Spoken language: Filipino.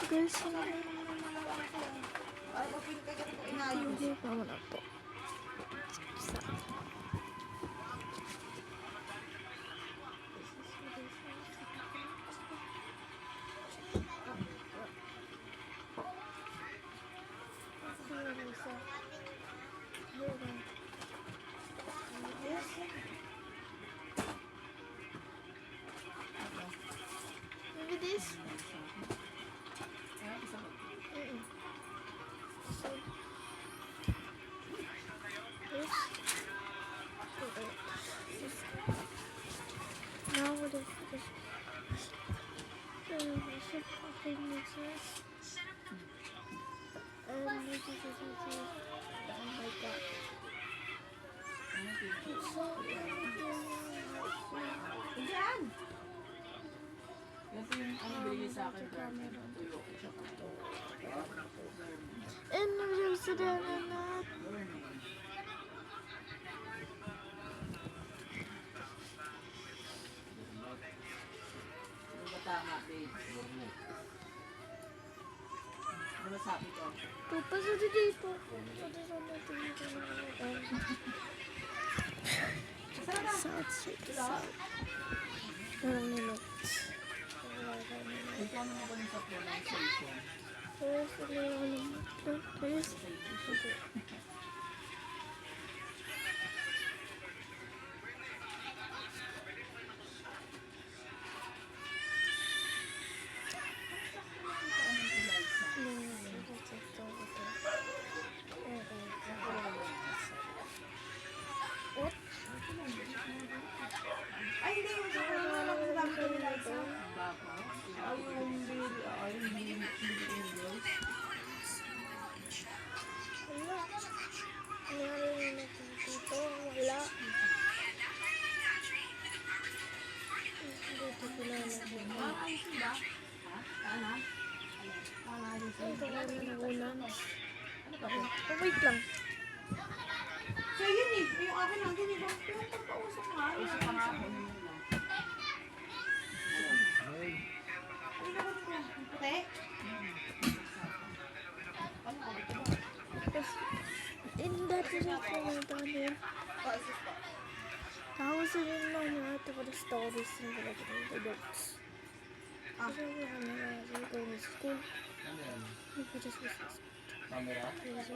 Guys, Ay, open ka dyan po inayos. hindi pa mo na po. Maybe this? Mm-mm. So, this? Now what is this? Okay, makes sense. And this is oh my god. So, Diyan! Ito yung ano binigay sa akin. and there's a donut. Ano ba tama, babe? Ano ba sabi ko? Pupas na dito. Pwede sa natin dito na South Street. South. Parang minutes. Ikaw naman ko sa pronunciation. There's a little there's what? Ay, hindi yung gamit ko nila isa. Baka? Ay, yung baby, ay, yung baby girls. Wala. Nangyari na dito. Wala. Dito pala na. Ay, sila? Ha? Sana? Ang tagal na nagulan. Ano ba ito? Oh, wait lang. So, yun eh. Yung akin lang, hindi ba? Pero pagkausap nga. Usap pa nga ako. Ano ba ito? Puti? Dati rin ako nagdali. Tapos rin lang niya ito para stories ng talaga ng dogs. Kasi wala na lang going to school. Ano yan? Hindi ko just was Camera? Kasi